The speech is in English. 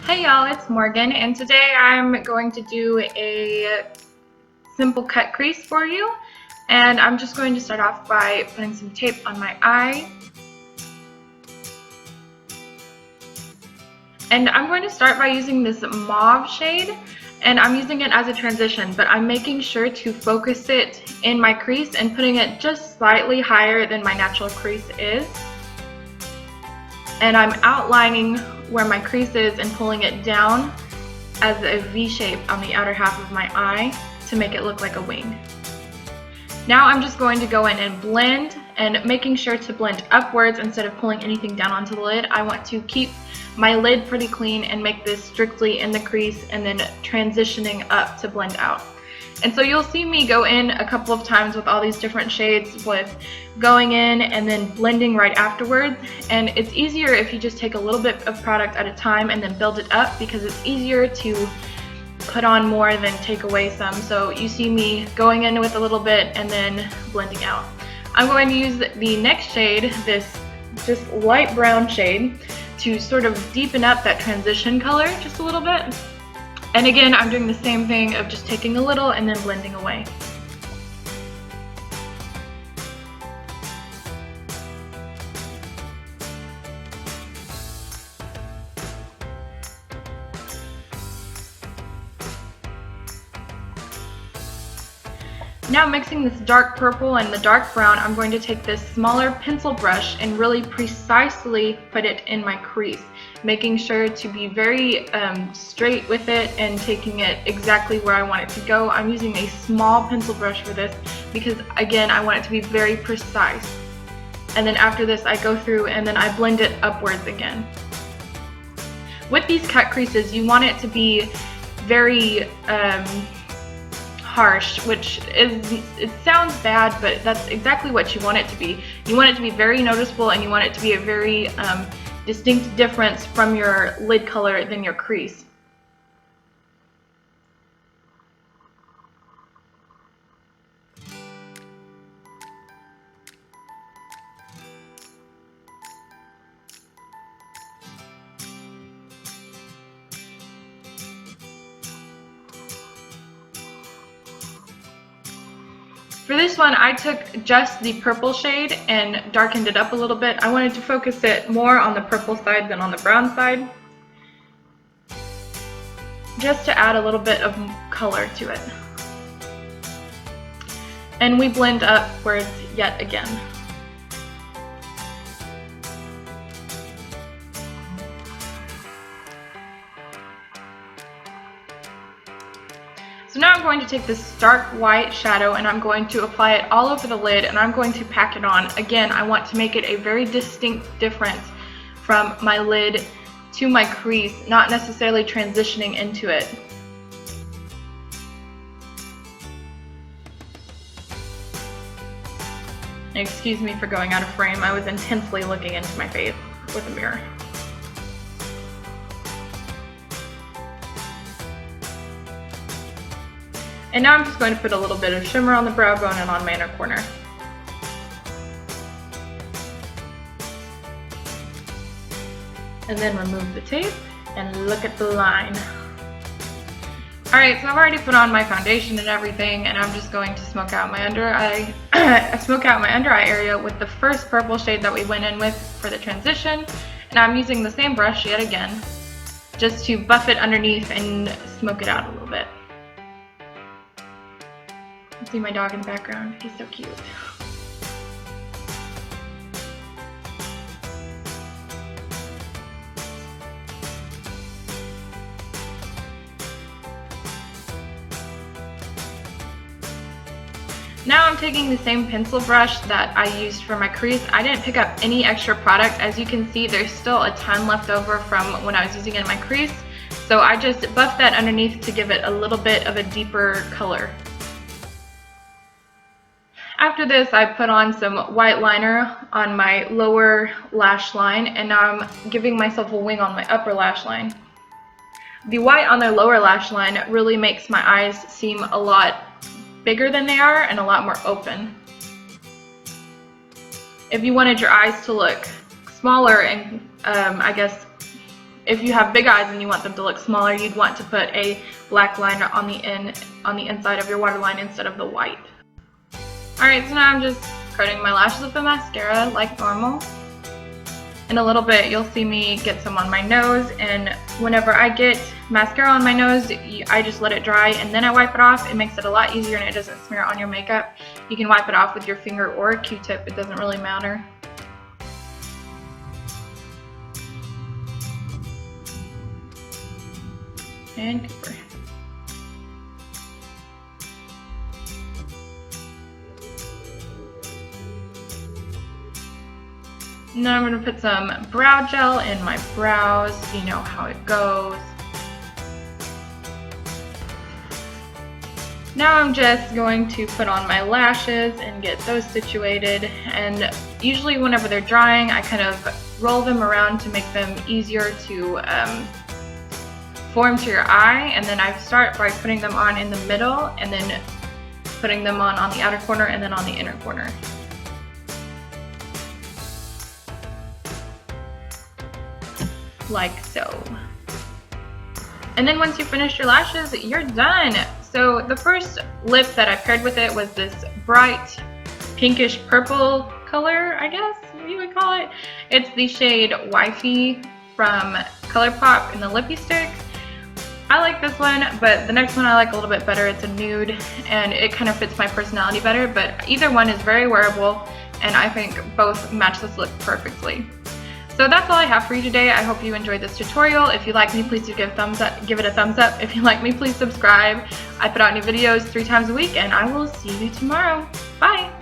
Hey y'all, it's Morgan, and today I'm going to do a simple cut crease for you. And I'm just going to start off by putting some tape on my eye. And I'm going to start by using this mauve shade, and I'm using it as a transition, but I'm making sure to focus it in my crease and putting it just slightly higher than my natural crease is. And I'm outlining where my crease is and pulling it down as a V shape on the outer half of my eye to make it look like a wing. Now I'm just going to go in and blend, and making sure to blend upwards instead of pulling anything down onto the lid. I want to keep my lid pretty clean and make this strictly in the crease and then transitioning up to blend out. And so you'll see me go in a couple of times with all these different shades, with going in and then blending right afterwards. And it's easier if you just take a little bit of product at a time and then build it up, because it's easier to put on more than take away some. So you see me going in with a little bit and then blending out. I'm going to use the next shade, this just light brown shade, to sort of deepen up that transition color just a little bit. And again, I'm doing the same thing of just taking a little and then blending away. Now mixing this dark purple and the dark brown, I'm going to take this smaller pencil brush and really precisely put it in my crease, making sure to be very straight with it and taking it exactly where I want it to go. I'm using a small pencil brush for this because, again, I want it to be very precise. And then after this, I go through and then I blend it upwards again. With these cut creases, you want it to be very harsh, which is, it sounds bad, but that's exactly what you want it to be. You want it to be very noticeable, and you want it to be a very distinct difference from your lid color than your crease. For this one, I took just the purple shade and darkened it up a little bit. I wanted to focus it more on the purple side than on the brown side, just to add a little bit of color to it. And we blend upwards yet again. So now I'm going to take this dark white shadow and I'm going to apply it all over the lid, and I'm going to pack it on. Again, I want to make it a very distinct difference from my lid to my crease, not necessarily transitioning into it. Excuse me for going out of frame. I was intensely looking into my face with a mirror. And now I'm just going to put a little bit of shimmer on the brow bone and on my inner corner. And then remove the tape and look at the line. Alright, so I've already put on my foundation and everything, and I'm just going to smoke out my under eye, area with the first purple shade that we went in with for the transition. And I'm using the same brush yet again, just to buff it underneath and smoke it out a little bit. See my dog in the background, he's so cute. Now I'm taking the same pencil brush that I used for my crease. I didn't pick up any extra product. As you can see, there's still a ton left over from when I was using it in my crease. So I just buffed that underneath to give it a little bit of a deeper color. After this, I put on some white liner on my lower lash line, and now I'm giving myself a wing on my upper lash line. The white on the lower lash line really makes my eyes seem a lot bigger than they are and a lot more open. If you wanted your eyes to look smaller and I guess if you have big eyes and you want them to look smaller, you'd want to put a black line on the inside of your waterline instead of the white. Alright, so now I'm just coating my lashes with the mascara like normal. In a little bit, you'll see me get some on my nose, and whenever I get mascara on my nose, I just let it dry and then I wipe it off. It makes it a lot easier and it doesn't smear on your makeup. You can wipe it off with your finger or a Q-tip, it doesn't really matter. And Cooper. Now I'm going to put some brow gel in my brows. You know how it goes. Now I'm just going to put on my lashes and get those situated, and usually whenever they're drying I kind of roll them around to make them easier to form to your eye, and then I start by putting them on in the middle and then putting them on the outer corner and then on the inner corner. Like so. And then once you finish your lashes, you're done. So the first lip that I paired with it was this bright pinkish purple color, I guess you would call it. It's the shade Wifey from ColourPop in the Lippy Stick. I like this one, but the next one I like a little bit better. It's a nude and it kind of fits my personality better, but either one is very wearable and I think both match this look perfectly. So that's all I have for you today. I hope you enjoyed this tutorial. If you like me, please do give it a thumbs up. If you like me, please subscribe. I put out new videos 3 times a week and I will see you tomorrow. Bye!